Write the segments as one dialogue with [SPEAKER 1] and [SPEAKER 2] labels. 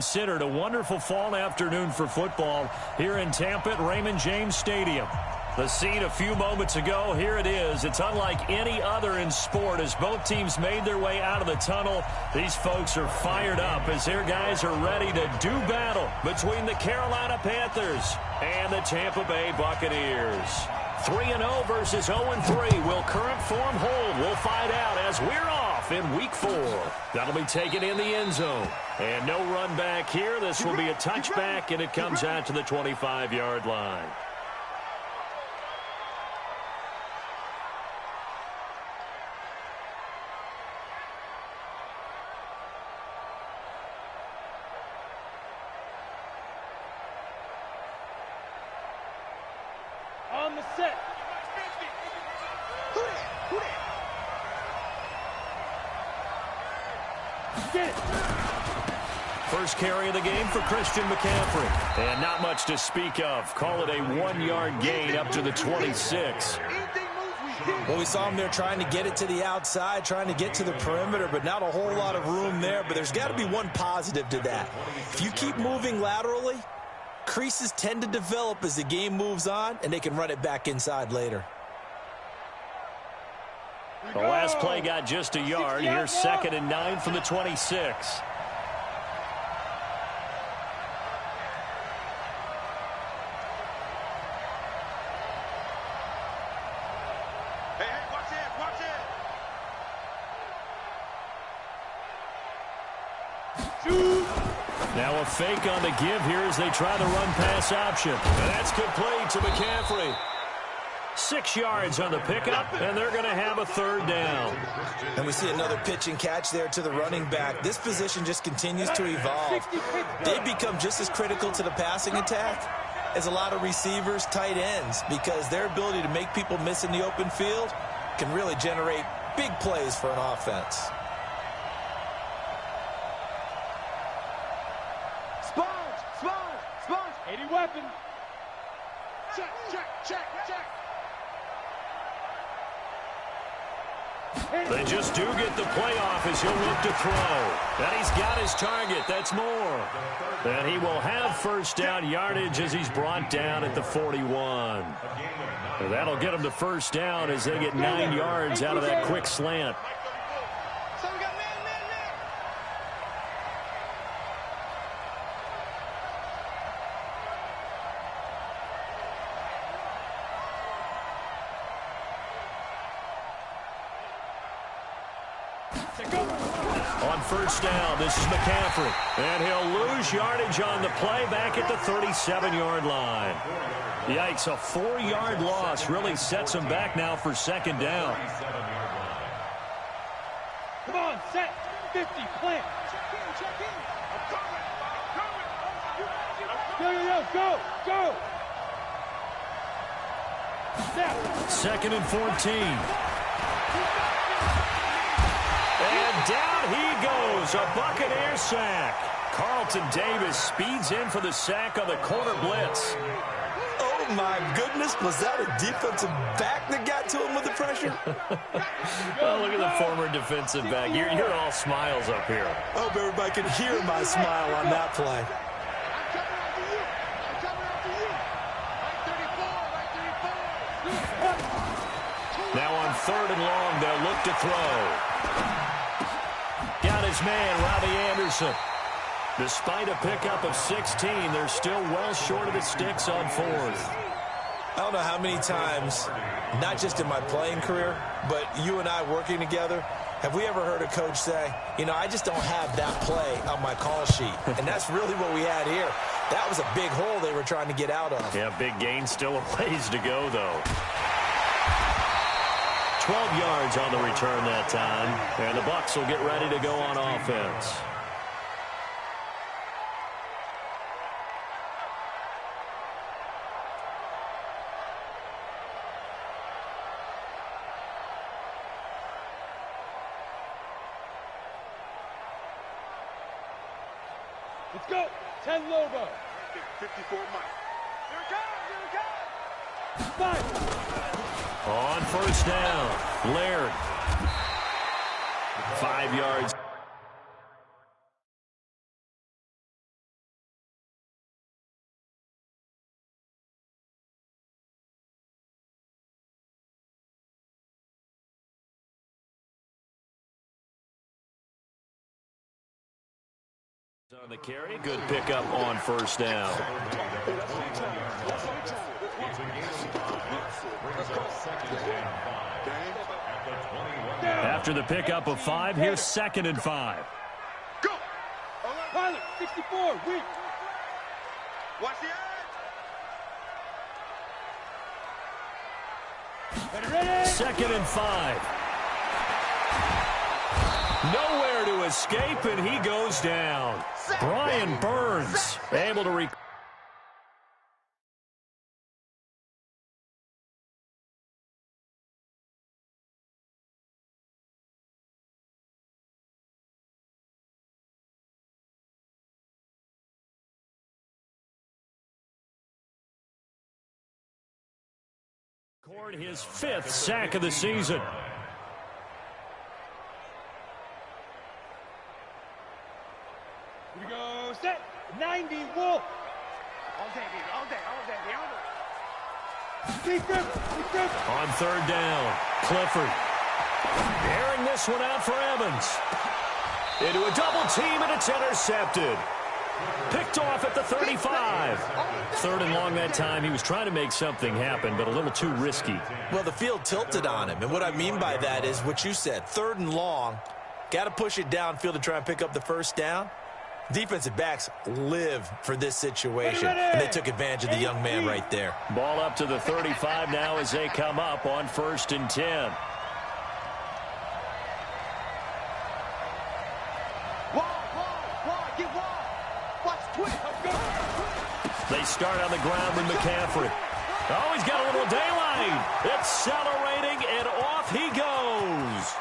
[SPEAKER 1] Considered a wonderful fall afternoon for football here in Tampa at Raymond James Stadium. The scene a few moments ago, here it is. It's unlike any other in sport as both teams made their way out of the tunnel. These folks are fired up as their guys are ready to do battle between the Carolina Panthers and the Tampa Bay Buccaneers. 3-0 versus 0-3. Will current form hold? We'll find out as we're off in Week 4. That'll be taken in the end zone. And no run back here. This will be a touchback, and it comes out to the 25-yard line.
[SPEAKER 2] On the set. Get it.
[SPEAKER 1] First carry of the game for Christian McCaffrey. And not much to speak of. Call it a 1-yard gain up to the 26.
[SPEAKER 3] Well, we saw him there trying to get it to the outside, trying to get to the perimeter, but not a whole lot of room there. But there's got to be one positive to that. If you keep moving laterally, creases tend to develop as the game moves on, and they can run it back inside later.
[SPEAKER 1] The last play got just a yard. Here's 2nd and 9 from the 26. Now a fake on the give here as they try the run-pass option. And that's complete to McCaffrey. 6 yards on the pickup, and they're going to have a 3rd down.
[SPEAKER 3] And we see another pitch and catch there to the running back. This position just continues to evolve. They become just as critical to the passing attack as a lot of receivers, tight ends, because their ability to make people miss in the open field can really generate big plays for an offense.
[SPEAKER 2] Sponge. 80 weapon. Check.
[SPEAKER 1] They just do get the playoff as he'll look to throw. And he's got his target. That's more. And he will have first down yardage as he's brought down at the 41. And that'll get him to first down as they get 9 yards out of that quick slant. On first down, this is McCaffrey. And he'll lose yardage on the play back at the 37-yard line. Yikes, a 4-yard loss really sets him back now for 2nd down.
[SPEAKER 2] Come on, set. 50, plant. Go. Set.
[SPEAKER 1] 2nd and 14. And down he goes, a Buccaneer sack. Carlton Davis speeds in for the sack on the corner blitz.
[SPEAKER 3] Oh, my goodness. Was that a defensive back that got to him with the pressure?
[SPEAKER 1] Oh, look at the former defensive back. You're all smiles up here.
[SPEAKER 3] I hope everybody can hear my smile on that play.
[SPEAKER 1] Now on 3rd and long, they'll look to throw. Got his man, Robbie Anderson. Despite a pickup of 16, they're still well short of the sticks on 4th.
[SPEAKER 3] I don't know how many times, not just in my playing career, but you and I working together, have we ever heard a coach say, I just don't have that play on my call sheet. And that's really what we had here. That was a big hole they were trying to get out of.
[SPEAKER 1] Yeah, big gain, still a ways to go, though. 12 yards on the return that time, and the Bucs will get ready to go on offense.
[SPEAKER 2] Let's go. 10 logo.
[SPEAKER 4] 54 Mike. Here it comes.
[SPEAKER 2] 5.
[SPEAKER 1] On first down, Laird. 5 yards. On the carry, good pickup on first down. After the pickup of 5, here's 2nd and 5.
[SPEAKER 2] Go! Pilot, 64, weak.
[SPEAKER 4] Watch the edge.
[SPEAKER 2] Ready?
[SPEAKER 1] 2nd and 5. Nowhere to escape, and he goes down. Brian Burns able to record his 5th sack of the season.
[SPEAKER 2] Here we go, set. 90, Wolf.
[SPEAKER 4] All day, baby. All day, all day, all day.
[SPEAKER 2] Deep grip, deep grip.
[SPEAKER 1] On 3rd down, Clifford. Airing this one out for Evans. Into a double team, and it's intercepted. Picked off at the 35. 3rd and long that time. He was trying to make something happen, but a little too risky.
[SPEAKER 3] Well, the field tilted on him, and what I mean by that is what you said. 3rd and long, got to push it downfield to try and pick up the 1st down. Defensive backs live for this situation, and they took advantage of the young man right there.
[SPEAKER 1] Ball up to the 35 now as they come up on 1st and 10. They start on the ground with McCaffrey. Oh, he's got a little daylight. Accelerating, and off he goes.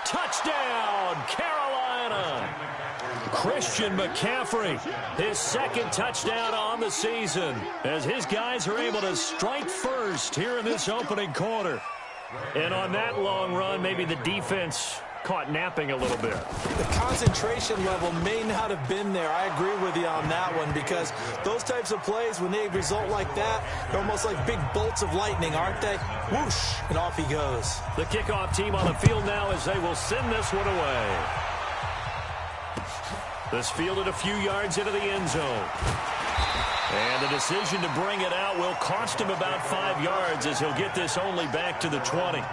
[SPEAKER 1] Touchdown, Carolina. Christian McCaffrey, his 2nd touchdown on the season, as his guys are able to strike first here in this opening quarter. And on that long run, maybe the defense caught napping a little bit.
[SPEAKER 3] The concentration level may not have been there. I agree with you on that one, because those types of plays, when they result like that, they're almost like big bolts of lightning, aren't they? Whoosh, and off he goes.
[SPEAKER 1] The kickoff team on the field now as they will send this one away. This fielded a few yards into the end zone. And the decision to bring it out will cost him about 5 yards, as he'll get this only back to the 20.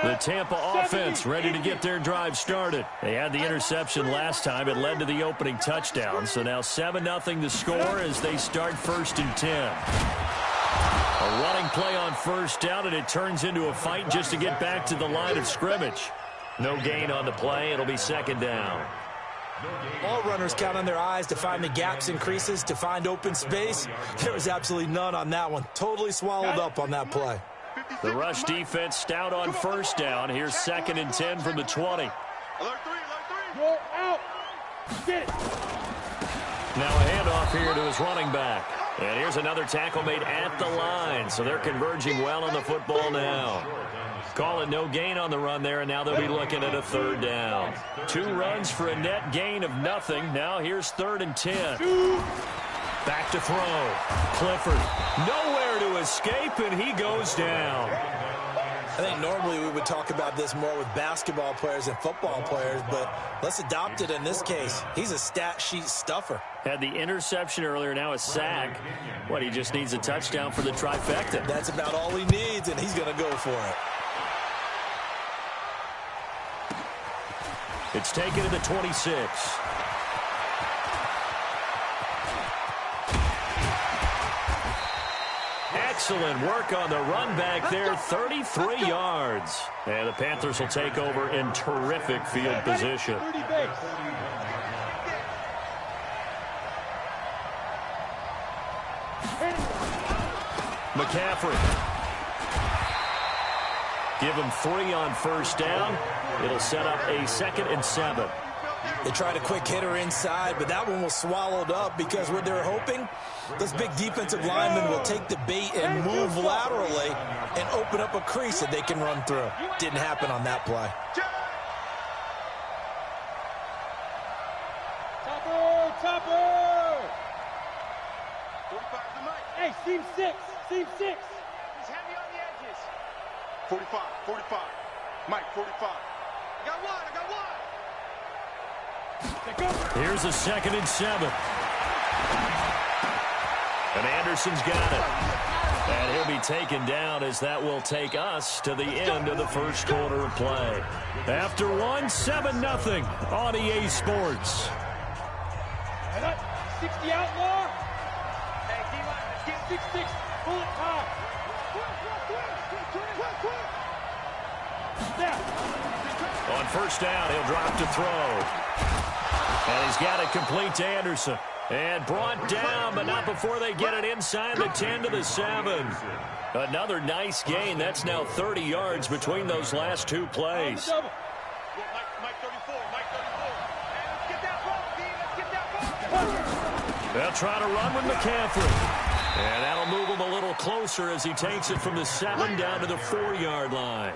[SPEAKER 1] The Tampa offense ready to get their drive started. They had the interception last time. It led to the opening touchdown. So now 7-0 the score as they start 1st and 10. A running play on 1st down, and it turns into a fight just to get back to the line of scrimmage. No gain on the play. It'll be 2nd down.
[SPEAKER 3] All runners count on their eyes to find the gaps and creases, to find open space. There was absolutely none on that one. Totally swallowed up on that play.
[SPEAKER 1] The rush defense stout on 1st down. Here's 2nd and 10 from the 20.
[SPEAKER 4] Alert 3, alert 3.
[SPEAKER 2] Go out. Get it.
[SPEAKER 1] Now a handoff here to his running back. And here's another tackle made at the line. So they're converging well on the football now. Call it no gain on the run there, and now they'll be looking at a 3rd down. 2 runs for a net gain of nothing. Now here's 3rd and 10. Back to throw. Clifford nowhere to escape, and he goes down.
[SPEAKER 3] I think normally we would talk about this more with basketball players and football players, but let's adopt it in this case. He's a stat sheet stuffer.
[SPEAKER 1] Had the interception earlier, now a sack. What, he just needs a touchdown for the trifecta.
[SPEAKER 3] That's about all he needs, and he's going to go for it.
[SPEAKER 1] It's taken to the 26. Excellent work on the run back there, 33 yards. And the Panthers will take over in terrific field position.
[SPEAKER 2] 30 base.
[SPEAKER 1] McCaffrey. Give him 3 on 1st down. It'll set up a 2nd and 7.
[SPEAKER 3] They tried a quick hitter inside, but that one was swallowed up because what they're hoping, those big defensive linemen will take the bait and move laterally and open up a crease that they can run through. Didn't happen on that play.
[SPEAKER 2] Topper, topper. Hey, seam 6, seam 6.
[SPEAKER 4] He's heavy on the edges. 45, 45. Mike, 45.
[SPEAKER 1] Here's a 2nd and 7. And Anderson's got it. And he'll be taken down as that will take us to the end of the first quarter of play. After one, 7-0 on EA Sports.
[SPEAKER 2] 60 outlaw. Hey, D-line, let's get 6-6. Pull it high.
[SPEAKER 1] On first down, he'll drop to throw. And he's got it complete to Anderson. And brought down, but not before they get it inside the 10 to the 7. Another nice gain. That's now 30 yards between those last two plays.
[SPEAKER 2] Mike 34, Mike 34. Let's get that ball, D. Let's get that ball.
[SPEAKER 1] They'll try to run with McCaffrey. And that'll move him a little closer as he takes it from the 7 down to the 4-yard line.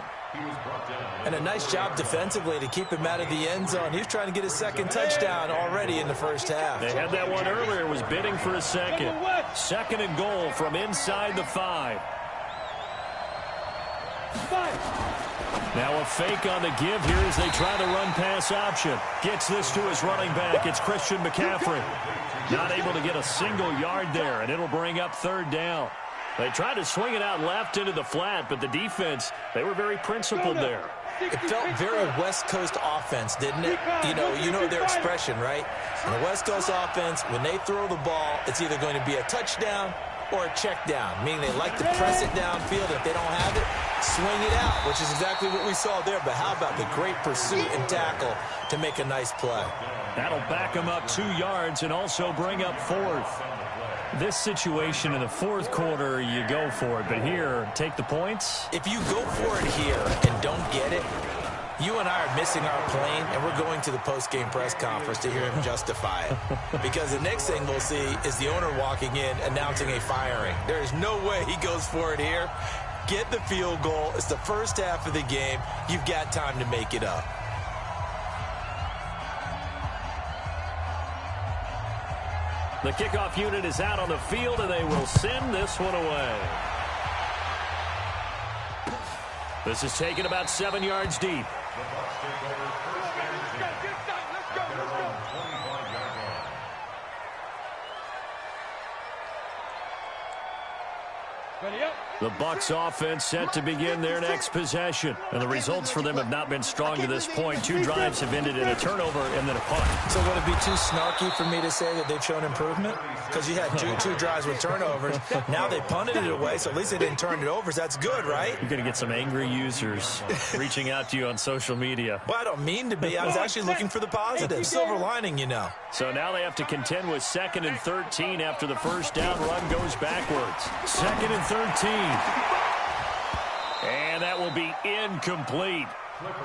[SPEAKER 3] And a nice job defensively to keep him out of the end zone. He was trying to get his 2nd touchdown already in the first half.
[SPEAKER 1] They had that one earlier, was bidding for a 2nd. 2nd and goal from inside the 5. Now a fake on the give here as they try the run-pass option. Gets this to his running back. It's Christian McCaffrey. Not able to get a single yard there, and it'll bring up 3rd down. They tried to swing it out left into the flat, but the defense, they were very principled there.
[SPEAKER 3] It felt very West Coast offense, didn't it? You know their expression, right? In a West Coast offense, when they throw the ball, it's either going to be a touchdown or a check down, meaning they like to press it downfield. If they don't have it, swing it out, which is exactly what we saw there. But how about the great pursuit and tackle to make a nice play?
[SPEAKER 1] That'll back them up 2 yards and also bring up 4th. This situation in the 4th quarter, you go for it. But here, take the points.
[SPEAKER 3] If you go for it here and don't get it, you and I are missing our plane, and we're going to the post-game press conference to hear him justify it. Because the next thing we'll see is the owner walking in announcing a firing. There is no way he goes for it here. Get the field goal. It's the first half of the game. You've got time to make it up.
[SPEAKER 1] The kickoff unit is out on the field, and they will send this one away. This is taken about 7 yards deep. The Bucs offense set to begin their next possession. And the results for them have not been strong to this point. 2 drives have ended in a turnover and then a punt.
[SPEAKER 3] So would it be too snarky for me to say that they've shown improvement? Because you had two drives with turnovers. Now they punted it away, so at least they didn't turn it over. So that's good, right?
[SPEAKER 1] You're going to get some angry users reaching out to you on social media.
[SPEAKER 3] Well, I don't mean to be. I was actually looking for the positive. Silver lining, you know.
[SPEAKER 1] So now they have to contend with 2nd and 13 after the first down run goes backwards. 2nd and 13. And that will be incomplete.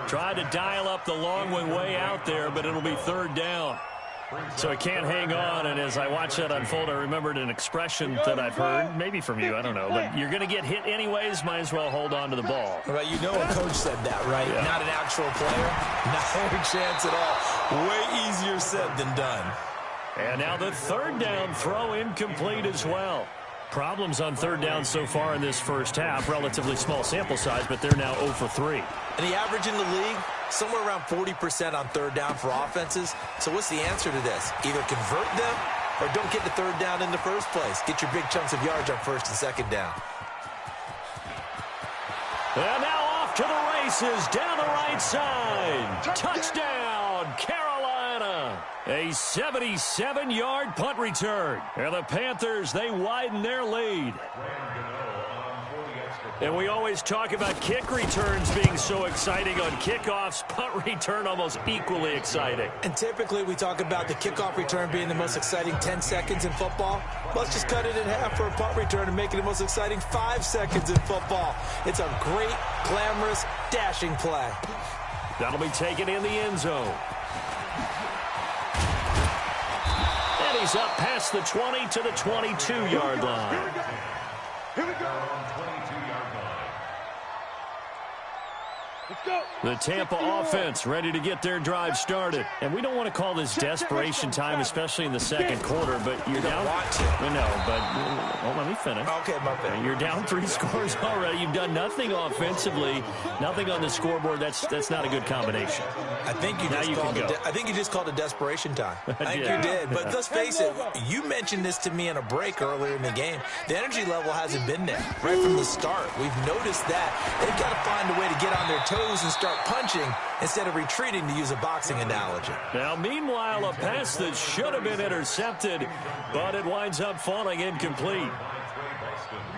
[SPEAKER 1] Tried to dial up the long one way out there, but it'll be 3rd down. So it can't hang on, and as I watch that unfold, I remembered an expression that I've heard, maybe from you, I don't know, but you're going to get hit anyways, might as well hold on to the ball.
[SPEAKER 3] Well, you know a coach said that, right? Yeah. Not an actual player. No chance at all. Way easier said than done.
[SPEAKER 1] And now the 3rd down throw incomplete as well. Problems on 3rd down so far in this first half. Relatively small sample size, but they're now 0 for 3.
[SPEAKER 3] And the average in the league, somewhere around 40% on 3rd down for offenses. So what's the answer to this? Either convert them or don't get the 3rd down in the first place. Get your big chunks of yards on 1st and 2nd down.
[SPEAKER 1] And now off to the races down the right side. Touchdown, Carolina. A 77-yard punt return. And the Panthers, they widen their lead. And we always talk about kick returns being so exciting on kickoffs. Punt return almost equally exciting.
[SPEAKER 3] And typically we talk about the kickoff return being the most exciting 10 seconds in football. Let's just cut it in half for a punt return and make it the most exciting 5 seconds in football. It's a great, glamorous, dashing play.
[SPEAKER 1] That'll be taken in the end zone. And he's up past the 20 to the 22-yard line.
[SPEAKER 2] Here we go.
[SPEAKER 1] The Tampa offense ready to get their drive started. And we don't want to call this desperation time, especially in the second quarter, but you're down. No, but well, let me finish.
[SPEAKER 3] Okay, my bad.
[SPEAKER 1] You're down 3 scores already. You've done nothing offensively, nothing on the scoreboard. That's not a good combination.
[SPEAKER 3] I think you just called it desperation time. I think you did. But let's face it, you mentioned this to me in a break earlier in the game. The energy level hasn't been there right from the start. We've noticed that. They've got to find a way to get on their toes and start punching instead of retreating, to use a boxing analogy.
[SPEAKER 1] Now, meanwhile, a pass that should have been intercepted, but it winds up falling incomplete.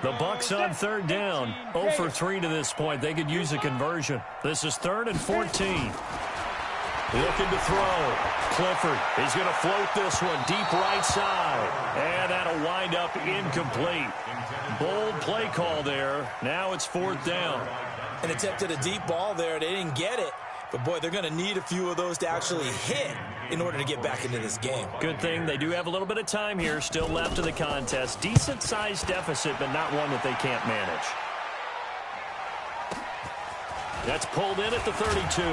[SPEAKER 1] The Bucs on 3rd down, 0 for 3 to this point. They could use a conversion. This is 3rd and 14. Looking to throw. Clifford is going to float this one deep right side. And that'll wind up incomplete. Bold play call there. Now it's 4th down.
[SPEAKER 3] And attempted a deep ball there. They didn't get it. But, boy, they're going to need a few of those to actually hit in order to get back into this game.
[SPEAKER 1] Good thing they do have a little bit of time here still left in the contest. Decent-sized deficit, but not one that they can't manage. That's pulled in at the 32.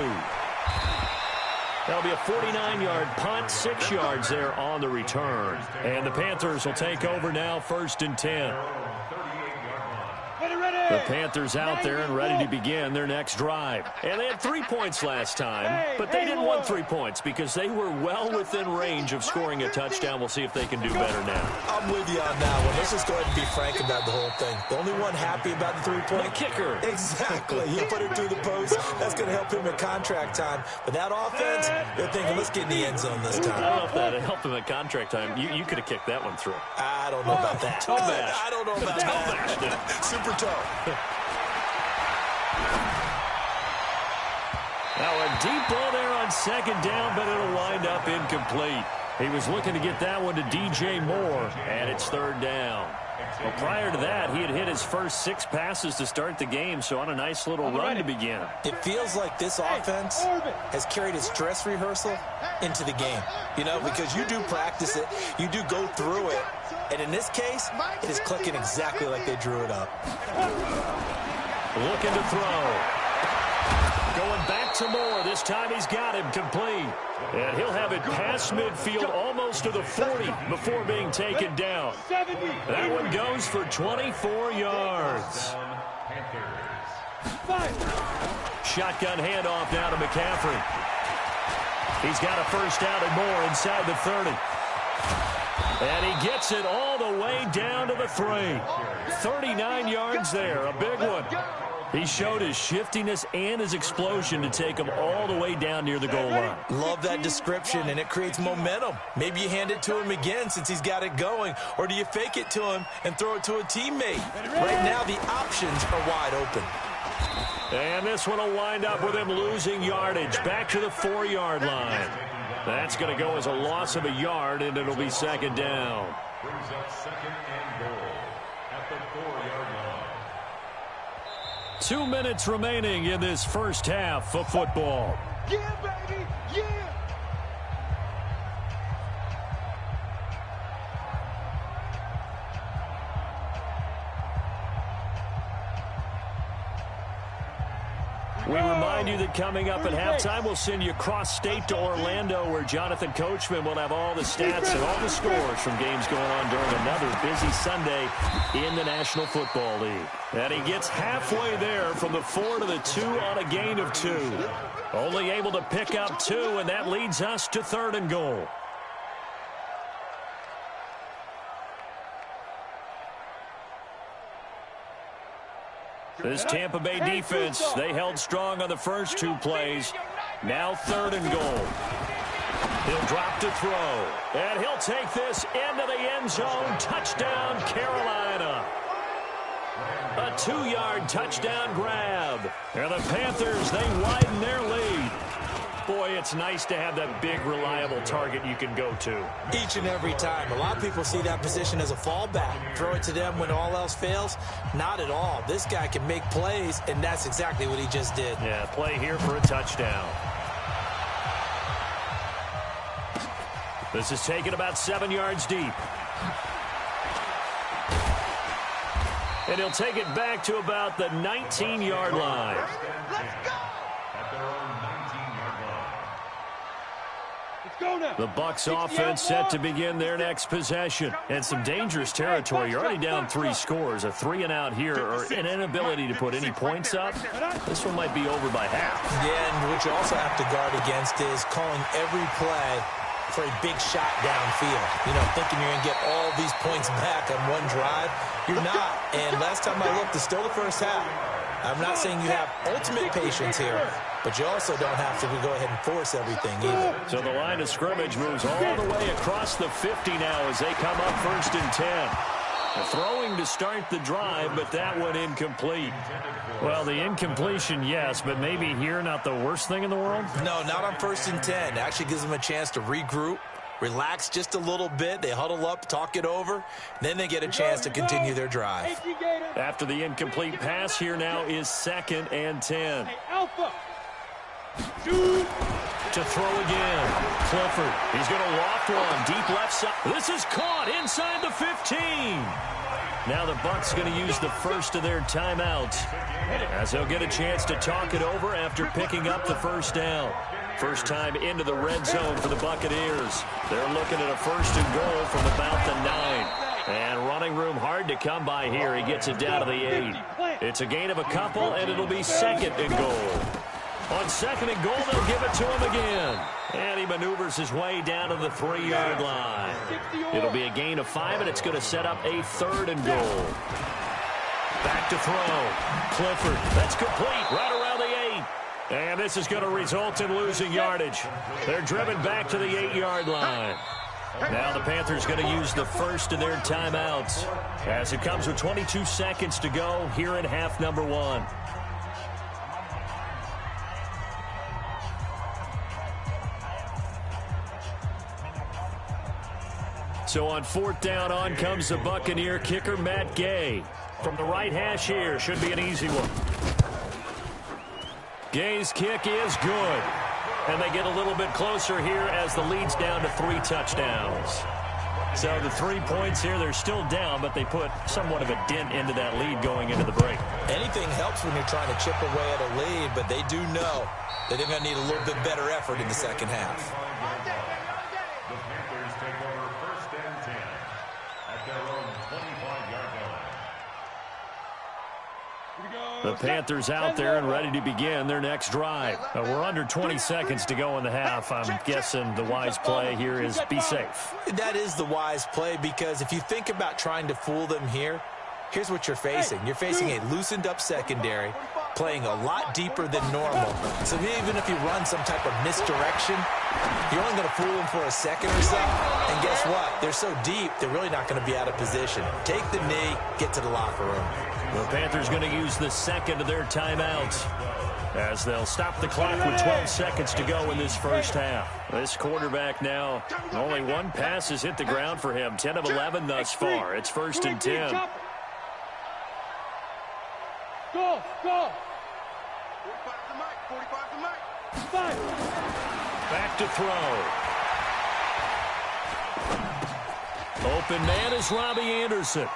[SPEAKER 1] That'll be a 49-yard punt, 6 yards there on the return. And the Panthers will take over now, 1st and 10. The Panthers out there and ready to begin their next drive. And they had 3 points last time, but they didn't want 3 points because they were well within range of scoring a touchdown. We'll see if they can do better now.
[SPEAKER 3] I'm with you on that one. Let's just go ahead and be frank about the whole thing. The only one happy about the 3-point
[SPEAKER 1] kicker.
[SPEAKER 3] Exactly. He'll put it through the post. That's going to help him at contract time. But that offense, they're thinking, let's get in the end zone this time.
[SPEAKER 1] I don't know if that helped him at contract time. You could have kicked that one through.
[SPEAKER 3] I don't know about that.
[SPEAKER 1] Toe bash.
[SPEAKER 3] I don't know about that. Super toe.
[SPEAKER 1] Now a deep ball there on 2nd down, but it'll wind up incomplete. He was looking to get that one to DJ Moore, and it's 3rd down. Well, prior to that, he had hit his first 6 passes to start the game, so on a nice little run to begin.
[SPEAKER 3] It feels like this offense has carried its dress rehearsal into the game. You know, because you do practice it, you do go through it, and in this case, it is clicking exactly like they drew it up.
[SPEAKER 1] Looking to throw. Going back to Moore. This time he's got him complete. And he'll have it past midfield almost to the 40 before being taken down. That one goes for 24 yards. Shotgun handoff now to McCaffrey. He's got a first down and more inside the 30. And he gets it all the way down to the 3. 39 yards there, a big one. He showed his shiftiness and his explosion to take him all the way down near the goal line.
[SPEAKER 3] Love that description, and it creates momentum. Maybe you hand it to him again since he's got it going, or do you fake it to him and throw it to a teammate? Right now, the options are wide open.
[SPEAKER 1] And this one will wind up with him losing yardage back to the 4-yard line. That's going to go as a loss of a yard, and it'll be 2nd down.
[SPEAKER 5] Brings up 2nd and goal at the 4-yard line.
[SPEAKER 1] 2 minutes remaining in this first half of football.
[SPEAKER 2] Yeah, baby, yeah.
[SPEAKER 1] We remind you that coming up at halftime, we'll send you cross-state to Orlando, where Jonathan Coachman will have all the stats and all the scores from games going on during another busy Sunday in the National Football League. And he gets halfway there from the 4 to the 2 on a gain of 2. Only able to pick up 2, and that leads us to 3rd and goal. This Tampa Bay defense, they held strong on the first 2 plays. Now 3rd and goal. He'll drop to throw. And he'll take this into the end zone. Touchdown, Carolina. A 2-yard touchdown grab. And the Panthers, they widen their lead. Boy, it's nice to have that big, reliable target you can go to.
[SPEAKER 3] Each and every time. A lot of people see that position as a fallback. Throw it to them when all else fails. Not at all. This guy can make plays, and that's exactly what he just did.
[SPEAKER 1] Yeah, play here for a touchdown. This is taken about 7 yards deep. And he'll take it back to about the 19-yard line.
[SPEAKER 2] Let's go!
[SPEAKER 4] Let's go now.
[SPEAKER 1] The Bucs offense set to begin their next possession. And some dangerous territory. You're already down 3 scores. A 3-and-out here or an inability to put any points up. This one might be over by half.
[SPEAKER 3] Yeah, and what you also have to guard against is calling every play for a big shot downfield. You know, thinking you're going to get all these points back on one drive. You're not. And last time I looked, it's still the first half. I'm not saying you have ultimate patience here, but you also don't have to go ahead and force everything either.
[SPEAKER 1] So the line of scrimmage moves all the way across the 50 now as they come up 1st and 10. Throwing to start the drive, but that one incomplete. Well, the incompletion, yes, but maybe here not the worst thing in the world?
[SPEAKER 3] No, not on 1st and 10. It actually gives them a chance to regroup, relax just a little bit. They huddle up, talk it over. Then they get a chance to continue their drive.
[SPEAKER 1] After the incomplete pass, here now is 2nd and 10.
[SPEAKER 4] Hey, Alpha.
[SPEAKER 1] To throw again. Clifford. He's going to loft one. Deep left side. This is caught inside the 15. Now the Bucs going to use the first of their timeouts as they'll get a chance to talk it over after picking up the first down. First time into the red zone for the Buccaneers. They're looking at a 1st and goal from about the 9. And running room hard to come by here. He gets it down to the 8. It's a gain of a couple, and it'll be 2nd and goal. On 2nd and goal, they'll give it to him again. And he maneuvers his way down to the 3-yard line. It'll be a gain of 5, and it's going to set up a 3rd and goal. Back to throw. Clifford. That's complete right around the 8. And this is going to result in losing yardage. They're driven back to the 8-yard line. Now the Panthers going to use the first of their timeouts as it comes with 22 seconds to go here in half number 1. So on 4th down, on comes the Buccaneer kicker, Matt Gay. From the right hash here, should be an easy one. Gay's kick is good. And they get a little bit closer here as the lead's down to 3 touchdowns. So the 3 points here, they're still down, but they put somewhat of a dent into that lead going into the break.
[SPEAKER 3] Anything helps when you're trying to chip away at a lead, but they do know that they're going to need a little bit better effort in the second half.
[SPEAKER 5] The Panthers take over 1st and 10 at their own 25-yard line.
[SPEAKER 1] The Panthers out there and ready to begin their next drive. We're under 20 seconds to go in the half. I'm guessing the wise play here is be safe.
[SPEAKER 3] That is the wise play because if you think about trying to fool them here, here's what you're facing. You're facing a loosened-up secondary, playing a lot deeper than normal. So even if you run some type of misdirection, you're only going to fool them for a second or so. And guess what? They're so deep, they're really not going to be out of position. Take the knee, get to the locker room.
[SPEAKER 1] The Panthers going to use the 2nd of their timeouts as they'll stop the clock with 12 seconds to go in this first half. This quarterback now, only 1 pass has hit the ground for him. 10 of 11 thus far. It's 1st and 10.
[SPEAKER 4] Go, go.
[SPEAKER 2] 45 to Mike, 45 to Mike.
[SPEAKER 4] 5.
[SPEAKER 1] Back to throw. Open man is Robbie Anderson.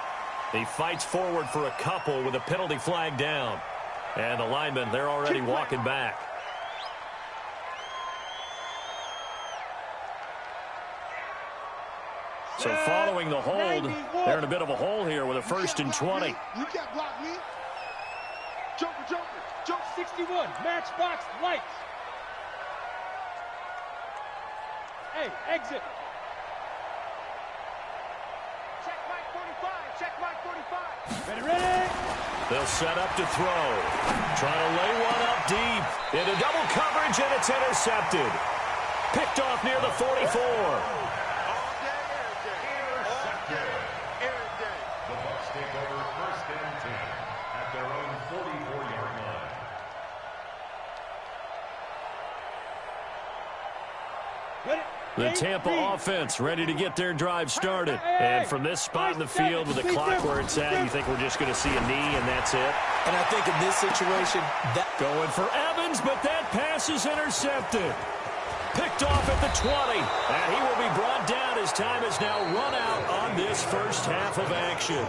[SPEAKER 1] He fights forward for a couple with a penalty flag down. And the linemen, they're already walking back. So following the hold, they're in a bit of a hole here with a 1st and 20.
[SPEAKER 2] You can't block me. Joker, Joker, Joker.
[SPEAKER 4] 61, matchbox lights. Hey, exit.
[SPEAKER 2] Check Mike 45, check Mike 45.
[SPEAKER 4] Ready, ready.
[SPEAKER 1] They'll set up to throw. Trying to lay one up deep. Into double coverage, and it's intercepted. Picked off near the 44.
[SPEAKER 2] All day, every day. All day, every day.
[SPEAKER 5] The Bucs take over 1st and 10 at their own 44-yard line.
[SPEAKER 4] Ready.
[SPEAKER 1] The Tampa offense ready to get their drive started. And from this spot in the field with the clock where it's at, you think we're just going to see a knee and that's it?
[SPEAKER 3] And I think in this situation, that
[SPEAKER 1] Going for Evans, but that pass is intercepted. Picked off at the 20. And he will be brought down. His time is now run out on this first half of action.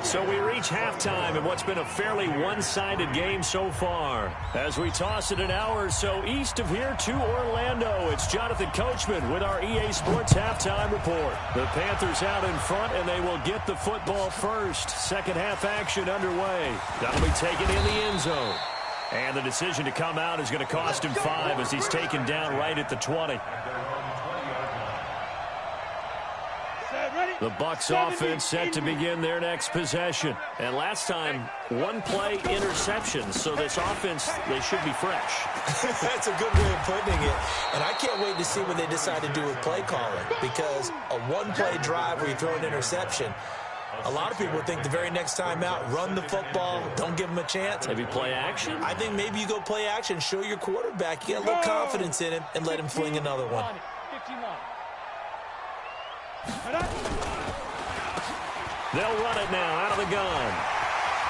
[SPEAKER 1] So we reach halftime in what's been a fairly one-sided game so far. As we toss it an hour or so east of here to Orlando, it's Jonathan Coachman with our EA Sports Halftime Report. The Panthers out in front, and they will get the football first. Second half action underway. That'll be taken in the end zone. And the decision to come out is going to cost him 5 as he's taken down right at the 20. The Bucs offense set to begin their next possession. And last time, one-play interception. So this offense, they should be fresh.
[SPEAKER 3] That's a good way of putting it. And I can't wait to see what they decide to do with play calling. Because a one-play drive where you throw an interception, a lot of people think the very next time out, run the football, don't give them a chance.
[SPEAKER 1] Maybe play action?
[SPEAKER 3] I think maybe you go play action, show your quarterback, you get a little confidence in him, and let him fling another one.
[SPEAKER 1] They'll run it now out of the gun.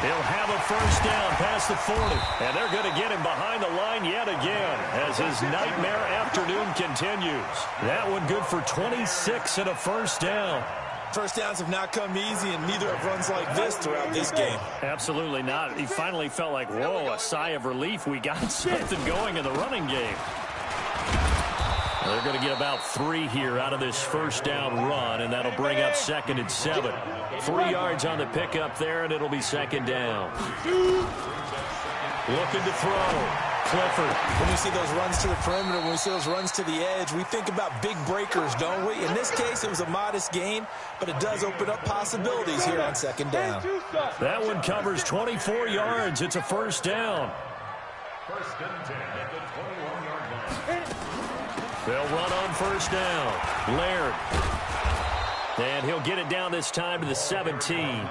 [SPEAKER 1] He'll have a first down past the 40. And they're going to get him behind the line yet again as his nightmare afternoon continues. That one good for 26 and a first down.
[SPEAKER 3] First downs have not come easy, and neither have runs like this throughout this game.
[SPEAKER 1] Absolutely not. He finally felt like, whoa, a sigh of relief. We got something going in the running game. They're going to get about 3 here out of this first down run, and that'll bring up 2nd and 7. 3 yards on the pickup there, and it'll be 2nd down. Looking to throw. Clifford.
[SPEAKER 3] When we see those runs to the perimeter, when we see those runs to the edge, we think about big breakers, don't we? In this case, it was a modest gain, but it does open up possibilities here on 2nd down.
[SPEAKER 1] That one covers 24 yards. It's a first down.
[SPEAKER 5] 1st and 10 at the 21-yard line.
[SPEAKER 1] They'll run on first down. Laird. And he'll get it down this time to the 17.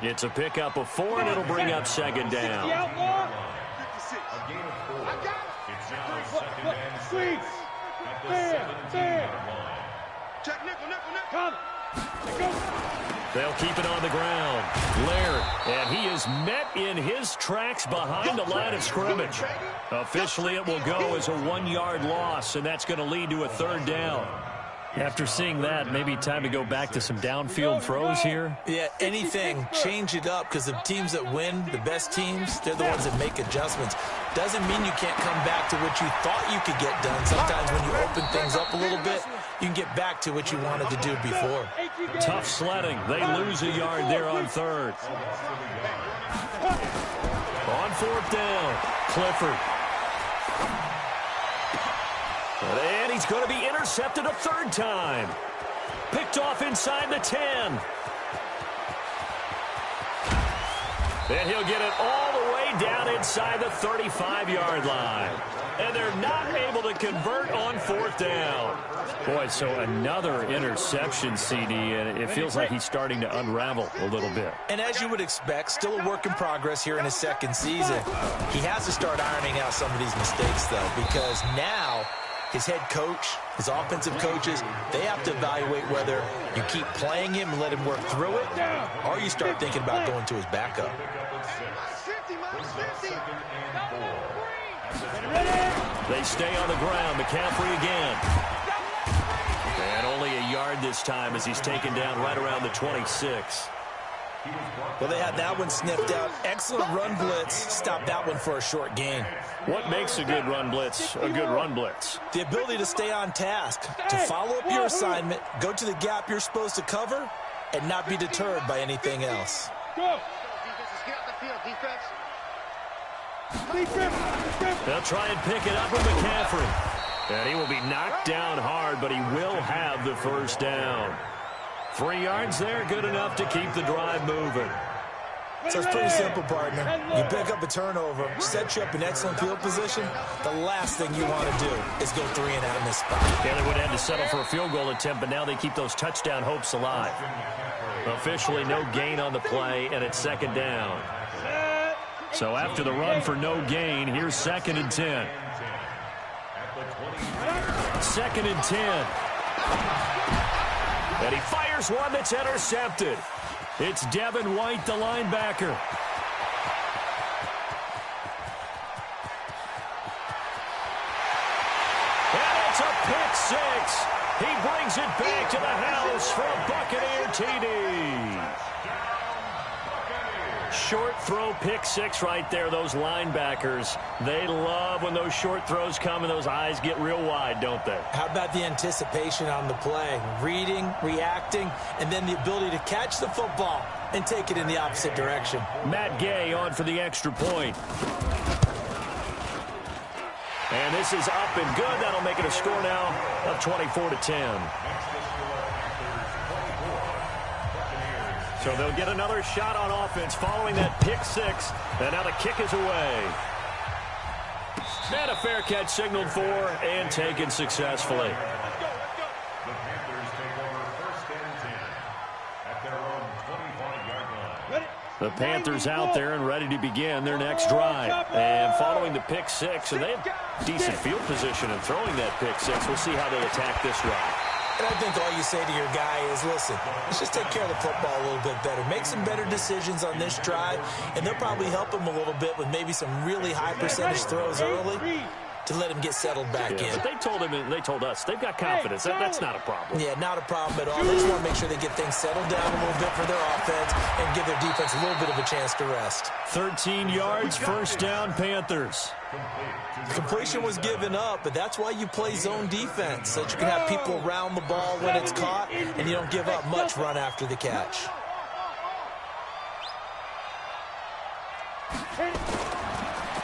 [SPEAKER 1] It's a pickup of 4, and it'll bring up 2nd down.
[SPEAKER 5] A gain of 4. It's now 2nd and 6 at the 17-yard line.
[SPEAKER 2] Check nickel.
[SPEAKER 1] They'll keep it on the ground. Laird, and he is met in his tracks behind the line of scrimmage. Officially, it will go as a 1-yard loss, and that's going to lead to a 3rd down. After seeing that, maybe time to go back to some downfield throws here.
[SPEAKER 3] Yeah, anything, change it up, because the teams that win, the best teams, they're the ones that make adjustments. Doesn't mean you can't come back to what you thought you could get done. Sometimes when you open things up a little bit, you can get back to what you wanted to do before.
[SPEAKER 1] Tough sledding. They lose a yard there on 3rd. On 4th down, Clifford. And he's going to be intercepted a 3rd time. Picked off inside the 10. And he'll get it all the way down inside the 35-yard line. And they're not able to convert on 4th down. Boy, so another interception, CD, and it feels like he's starting to unravel a little bit.
[SPEAKER 3] And as you would expect, still a work in progress here in his 2nd season. He has to start ironing out some of these mistakes, though, because now his head coach, his offensive coaches, they have to evaluate whether you keep playing him and let him work through it, or you start thinking about going to his backup.
[SPEAKER 1] They stay on the ground. McCaffrey again. And only a yard this time as he's taken down right around the 26.
[SPEAKER 3] Well, they had that one sniffed out. Excellent run blitz. Stopped that one for a short gain.
[SPEAKER 1] What makes a good run blitz a good run blitz?
[SPEAKER 3] The ability to stay on task, to follow up your assignment, go to the gap you're supposed to cover, and not be deterred by anything else.
[SPEAKER 4] Go.
[SPEAKER 1] They'll try and pick it up with McCaffrey. And he will be knocked down hard, but he will have the first down. 3 yards there, good enough to keep the drive moving.
[SPEAKER 3] So it's pretty simple, partner. You pick up a turnover, set you up in excellent field position. The last thing you want to do is go 3 and out in this spot.
[SPEAKER 1] Yeah, they would have to settle for a field goal attempt, but now they keep those touchdown hopes alive. Officially no gain on the play, and it's 2nd down. So after the run for no gain, here's 2nd and 10. 2nd and 10. And he fires one that's intercepted. It's Devin White, the linebacker. It's a pick six. He brings it back to the house for a Buccaneer TD. Short throw pick six right there. Those linebackers, they love when those short throws come and those eyes get real wide, don't they?
[SPEAKER 3] How about the anticipation on the play? Reading, reacting, and then the ability to catch the football and take it in the opposite direction.
[SPEAKER 1] Matt Gay on for the extra point. And this is up and good. That'll make it a score now of 24-10. So they'll get another shot on offense following that pick six. And now the kick is away. And a fair catch signaled for and taken successfully.
[SPEAKER 5] The Panthers take over first and 10 at their own 25-yard line.
[SPEAKER 1] The Panthers out there and ready to begin their next drive. And following the pick six, and they have decent field position in throwing that pick six. We'll see how they attack this drive.
[SPEAKER 3] And I think all you say to your guy is, listen, let's just take care of the football a little bit better. Make some better decisions on this drive, and they'll probably help him a little bit with maybe some really high percentage throws early to let him get settled back in.
[SPEAKER 1] But they told him, and they told us, they've got confidence. That's not a problem.
[SPEAKER 3] Yeah, not a problem at all. They just want to make sure they get things settled down a little bit for their offense and give their defense a little bit of a chance to rest.
[SPEAKER 1] 13 yards, first down, Panthers.
[SPEAKER 3] The completion was given up, but that's why you play zone defense, so that you can have people around the ball when it's caught, and you don't give up much run after the catch.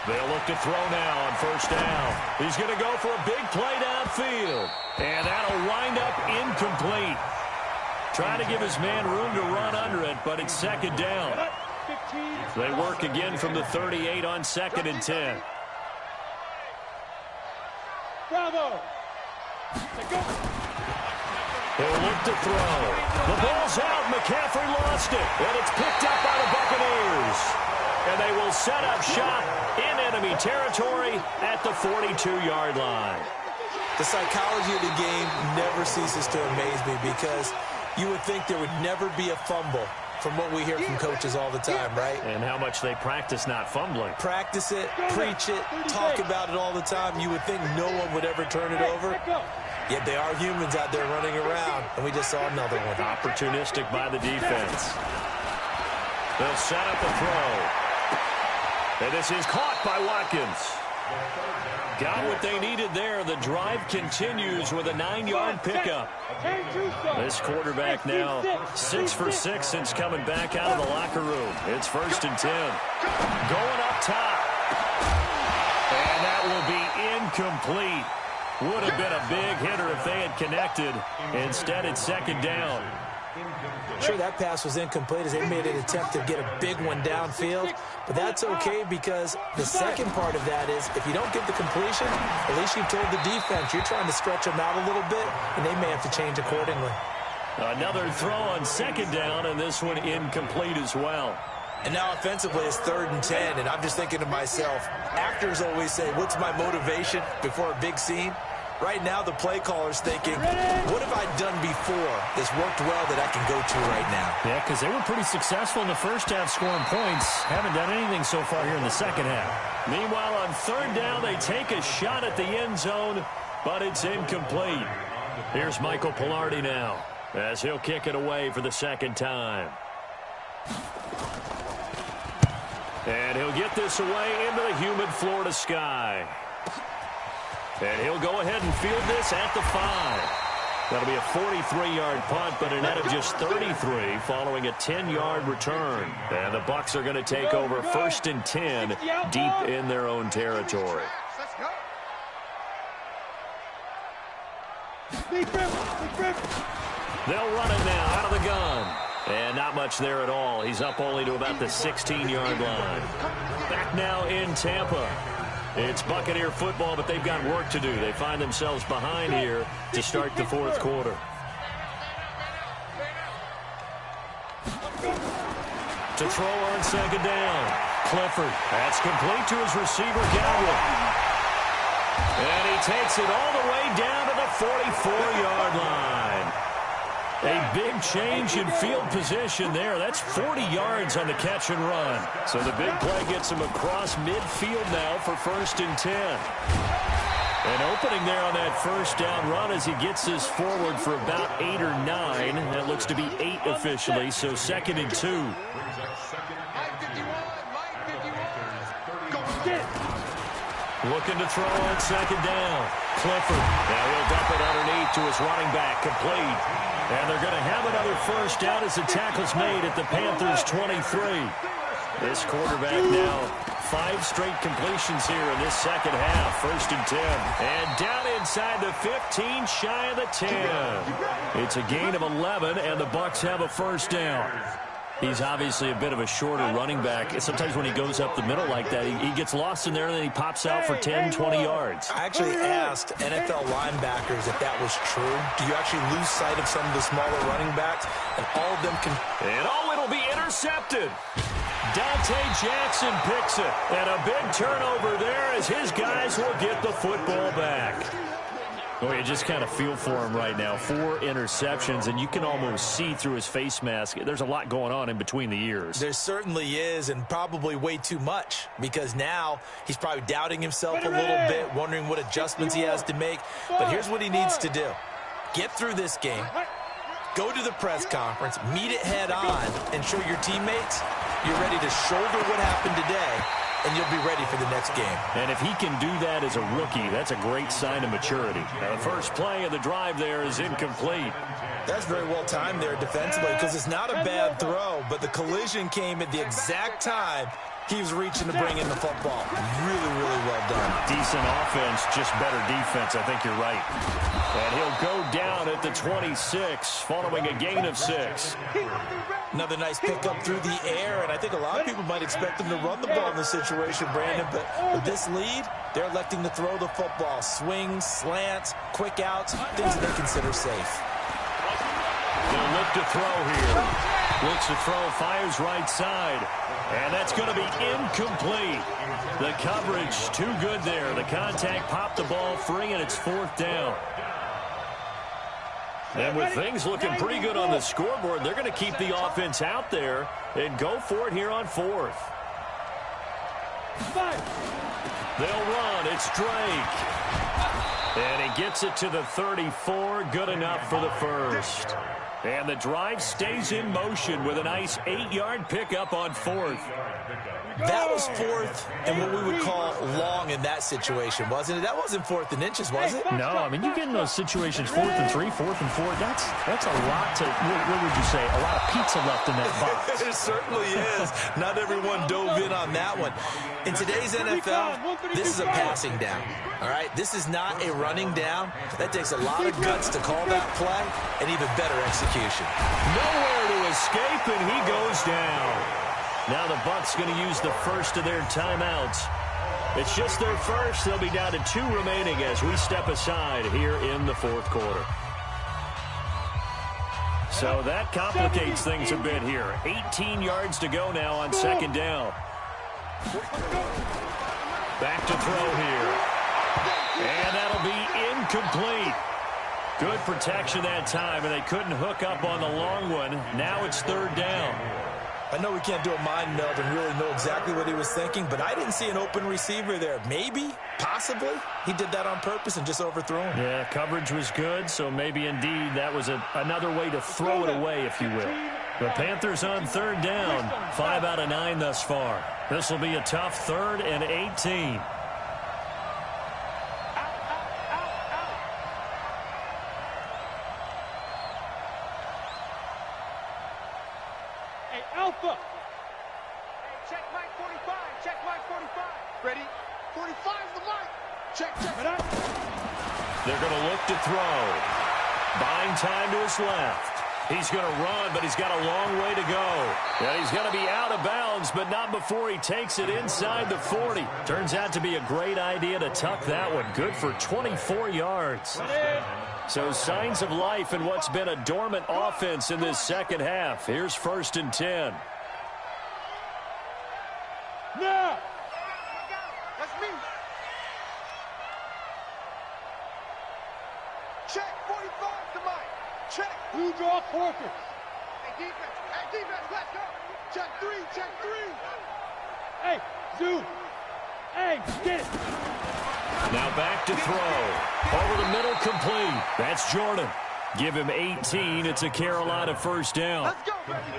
[SPEAKER 1] They'll look to throw now on first down. He's going to go for a big play downfield. And that'll wind up incomplete. Trying to give his man room to run under it, but it's second down. They work again from the 38 on second and 10.
[SPEAKER 4] Bravo.
[SPEAKER 1] He'll look to throw. The ball's out. McCaffrey lost it. And it's picked up by the Buccaneers. And they will set up shop in enemy territory at the 42-yard line.
[SPEAKER 3] The psychology of the game never ceases to amaze me because you would think there would never be a fumble from what we hear from coaches all the time, right?
[SPEAKER 1] And how much they practice not fumbling.
[SPEAKER 3] Practice it, preach it, talk about it all the time. You would think no one would ever turn it over. Yet they are humans out there running around, and we just saw another one.
[SPEAKER 1] Opportunistic by the defense. They'll set up a throw. And this is caught by Watkins. Got what they needed there. The drive continues with a 9-yard pickup. This quarterback now 6 for 6 since coming back out of the locker room. It's first and 10. Going up top. And that will be incomplete. Would have been a big hitter if they had connected. Instead, it's second down.
[SPEAKER 3] Sure, that pass was incomplete as they made an attempt to get a big one downfield. But that's okay because the second part of that is if you don't get the completion, at least you've told the defense you're trying to stretch them out a little bit, and they may have to change accordingly.
[SPEAKER 1] Another throw on second down, and this one incomplete as well.
[SPEAKER 3] And now offensively it's third and 10, and I'm just thinking to myself, actors always say, what's my motivation before a big scene? Right now the play caller's thinking, what have I done before that's worked well that I can go to right now?
[SPEAKER 1] Yeah, because they were pretty successful in the first half scoring points. Haven't done anything so far here in the second half. Meanwhile, on third down, they take a shot at the end zone, but it's incomplete. Here's Michael Pilardi now as he'll kick it away for the second time. And he'll get this away into the humid Florida sky. And he'll go ahead and field this at the 5. That'll be a 43-yard punt, but a net of just 33 following a 10-yard return. And the Bucs are going to take over first and 10 deep in their own territory. They'll run it now out of the gun. And not much there at all. He's up only to about the 16-yard line. Back now in Tampa. It's Buccaneer football, but they've got work to do. They find themselves behind here to start the fourth quarter. To throw on second down. Clifford. That's complete to his receiver, Gallup. And he takes it all the way down to the 44-yard line. A big change in field position there. That's 40 yards on the catch and run. So the big play gets him across midfield now for first and 10. An opening there on that first down run as he gets this forward for about 8 or 9. That looks to be 8 officially, so 2nd and 2. Looking to throw on 2nd down. Clifford. Now he'll dump it underneath to his running back. Complete. And they're going to have another first down as the tackle's made at the Panthers' 23. This quarterback now 5 straight completions here in this second half. 1st and 10. And down inside the 15, shy of the 10. It's a gain of 11, and the Bucs have a first down. He's obviously a bit of a shorter running back. Sometimes when he goes up the middle like that, he gets lost in there, and then he pops out for 10, 20 yards.
[SPEAKER 3] I actually asked NFL linebackers if that was true. Do you actually lose sight of some of the smaller running backs? And all of them can...
[SPEAKER 1] And it'll be intercepted. Dante Jackson picks it. And a big turnover there as his guys will get the football back. Well, you just kind of feel for him right now. 4 interceptions, and you can almost see through his face mask. There's a lot going on in between the ears.
[SPEAKER 3] There certainly is, and probably way too much, because now he's probably doubting himself a little bit, wondering what adjustments he has to make. But here's what he needs to do. Get through this game, go to the press conference, meet it head on, and show your teammates you're ready to shoulder what happened today, and you'll be ready for the next game.
[SPEAKER 1] And if he can do that as a rookie, that's a great sign of maturity. Now, the first play of the drive there is incomplete.
[SPEAKER 3] That's very well timed there defensively, because it's not a bad throw, but the collision came at the exact time he was reaching to bring in the football. Really, really well done.
[SPEAKER 1] Decent offense, just better defense. I think you're right. And he'll go down at the 26 following a gain of 6.
[SPEAKER 3] Another nice pickup through the air, and I think a lot of people might expect him to run the ball in this situation, Brandon, but with this lead, they're electing to throw the football. Swings, slants, quick outs, things that they consider safe.
[SPEAKER 1] They'll look to throw here. Looks to throw, fires right side. And that's going to be incomplete. The coverage too good there. The contact popped the ball free, and it's 4th down. And with things looking pretty good on the scoreboard, they're going to keep the offense out there and go for it here on 4th. They'll run. It's Drake. And he gets it to the 34. Good enough for the first. And the drive stays in motion with a nice 8-yard pickup on 4th.
[SPEAKER 3] That was 4th and what we would call long in that situation, wasn't it? That wasn't 4th and inches, was it?
[SPEAKER 1] No, I mean, you get in those situations 4th and 3, 4th and 4. That's a lot to, what would you say, a lot of pizza left in that box.
[SPEAKER 3] It certainly is. Not everyone dove in on that one. In today's NFL, this is a passing down. All right, this is not a running down. That takes a lot of guts to call that play and even better execution.
[SPEAKER 1] Nowhere to escape, and he goes down. Now the Bucs going to use the first of their timeouts. It's just their first. They'll be down to 2 remaining as we step aside here in the 4th quarter. So that complicates things a bit here. 18 yards to go now on 2nd down. Back to throw here. And that'll be incomplete. Good protection that time, and they couldn't hook up on the long one. Now it's 3rd down.
[SPEAKER 3] I know we can't do a mind meld and really know exactly what he was thinking, but I didn't see an open receiver there. Maybe, possibly, he did that on purpose and just overthrew him.
[SPEAKER 1] Yeah, coverage was good, so maybe indeed that was another way to throw it away, if you will. The Panthers on 3rd down, 5 out of 9 thus far. This will be a tough 3rd and 18.
[SPEAKER 2] Alpha. Hey, check Mike 45. Check Mike 45. Ready? 45's the mic. Check.
[SPEAKER 1] They're going to look to throw. Buying time to his left. He's going to run, but he's got a long way to go. And he's going to be out of bounds, but not before he takes it inside the 40. Turns out to be a great idea to tuck that one. Good for 24 yards. So signs of life in what's been a dormant offense in this second half. Here's 1st and 10.
[SPEAKER 2] Now. That's me. Check 45 to Mike. Check. Who draw quarters? Hey, defense, let's go. Check 3. Hey, Zoo. Hey, get it.
[SPEAKER 1] Now back to throw. Over the middle, complete. That's Jordan. Give him 18. It's a Carolina first down.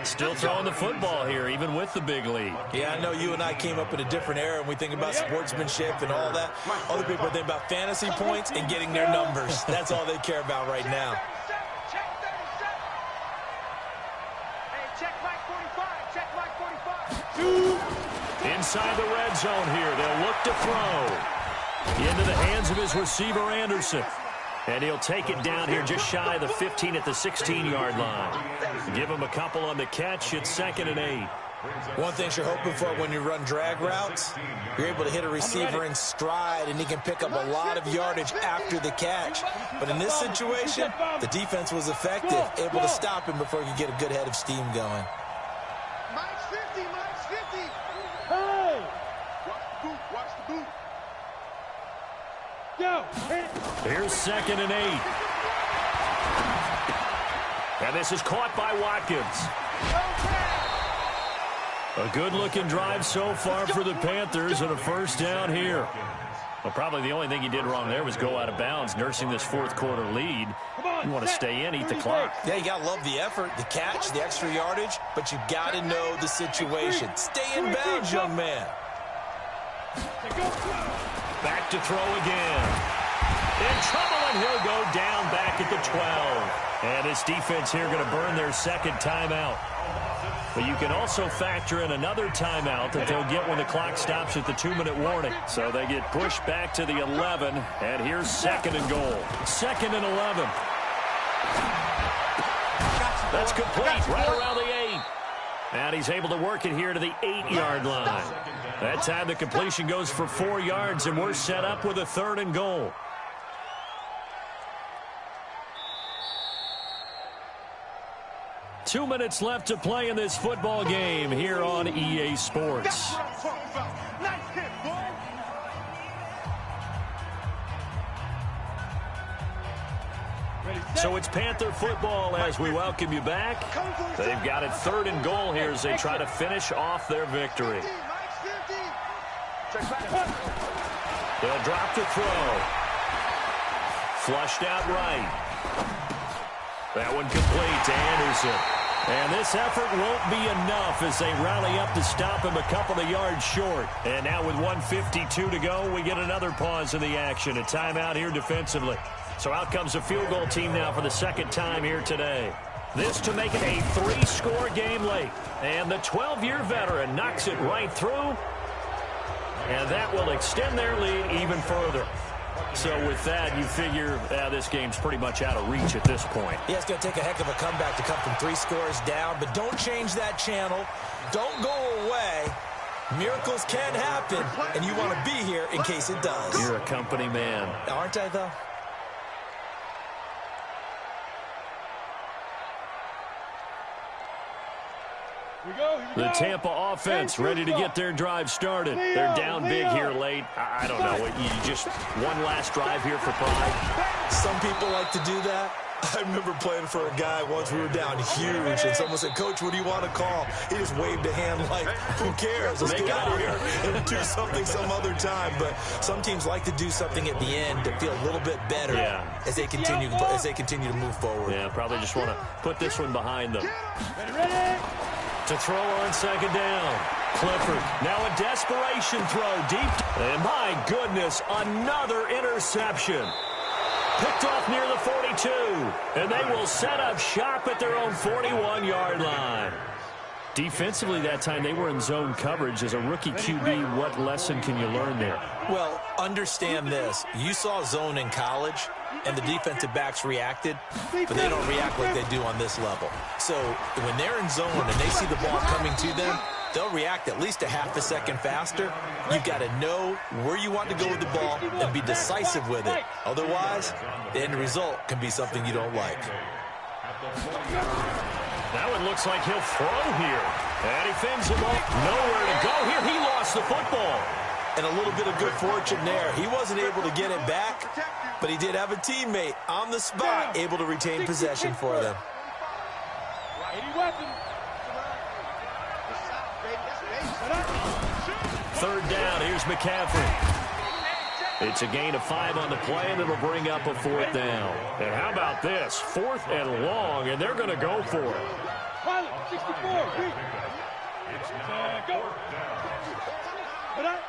[SPEAKER 1] Still throwing the football here, even with the big lead.
[SPEAKER 3] Yeah, I know you and I came up in a different era, and we think about sportsmanship and all that. Other people think about fantasy points and getting their numbers. That's all they care about right now.
[SPEAKER 2] Check Mike 45. Check Mike 45.
[SPEAKER 1] Inside the red zone here. They'll look to throw. Into the hands of his receiver, Anderson. And he'll take it down here just shy of the 15 at the 16-yard line. Give him a couple on the catch. It's 2nd and 8.
[SPEAKER 3] One thing you're hoping for when you run drag routes, you're able to hit a receiver in stride, and he can pick up a lot of yardage after the catch. But in this situation, the defense was effective, able to stop him before he could get a good head of steam going.
[SPEAKER 2] Mike's 50. Mike's 50. Hey! Watch the boot. Watch the boot. Go.
[SPEAKER 1] Here's 2nd and 8. And this is caught by Watkins. A good-looking drive so far for the Panthers, and a first down here. Well, probably the only thing he did wrong there was go out of bounds, nursing this fourth-quarter lead. You want to stay in, eat the clock.
[SPEAKER 3] Yeah, you got to love the effort, the catch, the extra yardage, but you got to know the situation. Stay in bounds, young man.
[SPEAKER 1] Back to throw again. In trouble, and he'll go down back at the 12. And this defense here going to burn their second timeout. But you can also factor in another timeout that they'll get when the clock stops at the 2-minute warning. So they get pushed back to the 11, and here's 2nd and goal. 2nd and 11. That's complete right around the 8. And he's able to work it here to the 8-yard line. That time the completion goes for 4 yards, and we're set up with a 3rd and goal. Two minutes left to play in this football game here on EA Sports. So it's Panther football as we welcome you back. They've got it 3rd and goal here as they try to finish off their victory. They'll drop the throw. Flushed out right. That one complete to Anderson. And this effort won't be enough as they rally up to stop him a couple of yards short. And now with 1:52 to go, we get another pause in the action. A timeout here defensively. So out comes a field goal team now for the second time here today. This to make it a 3-score game late. And the 12-year veteran knocks it right through. And that will extend their lead even further. So with that, you figure this game's pretty much out of reach at this point.
[SPEAKER 3] Yeah, it's going to take a heck of a comeback to come from 3 scores down, but don't change that channel. Don't go away. Miracles can happen, and you want to be here in case it does.
[SPEAKER 1] You're a company man.
[SPEAKER 3] Aren't I, though?
[SPEAKER 1] The Tampa offense ready to get their drive started. They're down big here late. I don't know. You just one last drive here for pride.
[SPEAKER 3] Some people like to do that. I remember playing for a guy once. We were down huge, and someone said, "Coach, what do you want to call?" He just waved a hand like, "Who cares? Let's get out of here and do something some other time." But some teams like to do something at the end to feel a little bit better as they continue to move forward.
[SPEAKER 1] Yeah, probably just want to put this one behind them. To throw on 2nd down. Clifford. Now a desperation throw deep. And my goodness, another interception. Picked off near the 42. And they will set up shop at their own 41-yard line. Defensively that time, they were in zone coverage. As a rookie QB, what lesson can you learn there?
[SPEAKER 3] Well, understand this. You saw zone in college, and the defensive backs reacted, but they don't react like they do on this level. So when they're in zone and they see the ball coming to them, they'll react at least a half a second faster. You've got to know where you want to go with the ball and be decisive with it. Otherwise, the end result can be something you don't like.
[SPEAKER 1] Now it looks like he'll throw here. And he fins him off. Nowhere to go here. He lost the football.
[SPEAKER 3] And a little bit of good fortune there. He wasn't able to get it back, but he did have a teammate on the spot able to retain possession for them.
[SPEAKER 1] Third down, here's McCaffrey. It's a gain of 5 on the play, and it'll bring up a 4th down. And how about this? 4th and long, and they're going to go for it.
[SPEAKER 2] Pilot, 64, quick. Go. Put up.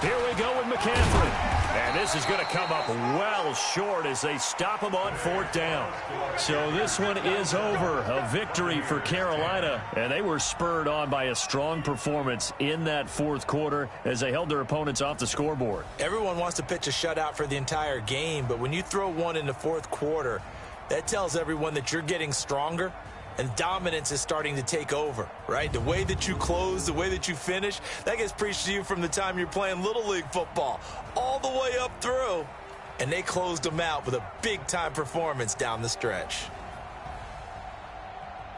[SPEAKER 1] Here we go with McCaffrey. And this is going to come up well short as they stop him on 4th down. So this one is over. A victory for Carolina. And they were spurred on by a strong performance in that 4th quarter as they held their opponents off the scoreboard.
[SPEAKER 3] Everyone wants to pitch a shutout for the entire game, but when you throw one in the 4th quarter, that tells everyone that you're getting stronger. And dominance is starting to take over, right? The way that you close, the way that you finish, that gets preached to you from the time you're playing Little League football all the way up through. And they closed them out with a big-time performance down the stretch.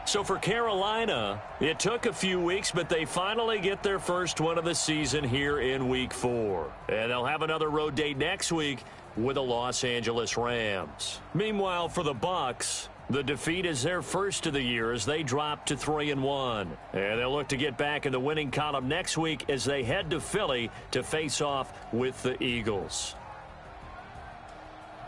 [SPEAKER 1] So for Carolina, it took a few weeks, but they finally get their first one of the season here in Week 4. And they'll have another road date next week with the Los Angeles Rams. Meanwhile, for the Bucs, the defeat is their first of the year as they drop to 3-1. And they'll look to get back in the winning column next week as they head to Philly to face off with the Eagles.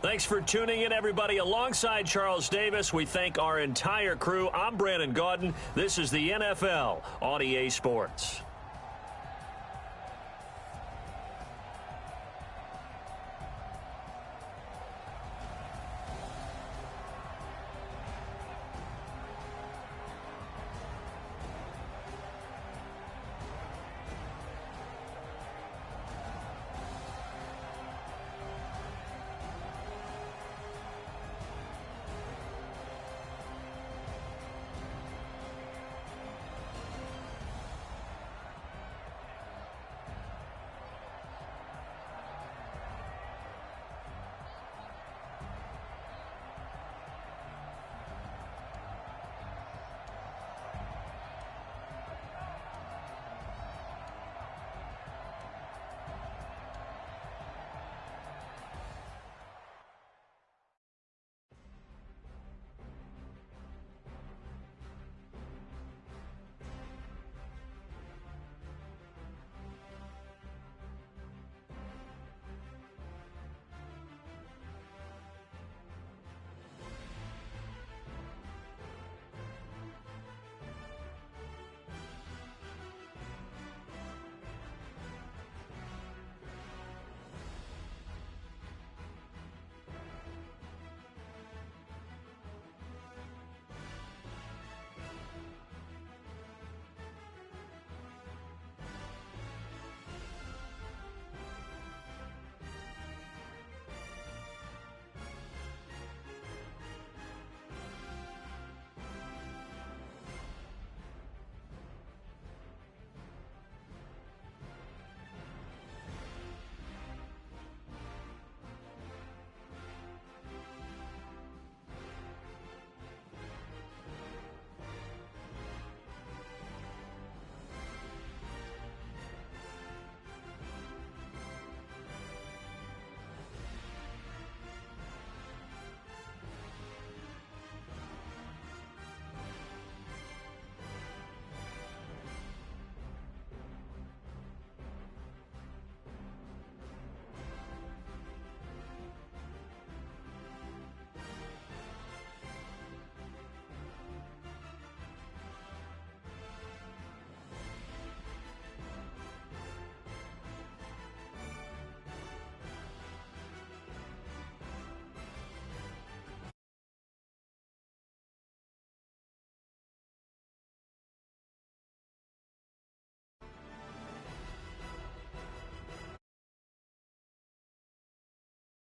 [SPEAKER 1] Thanks for tuning in, everybody. Alongside Charles Davis, we thank our entire crew. I'm Brandon Gaudin. This is the NFL on EA Sports.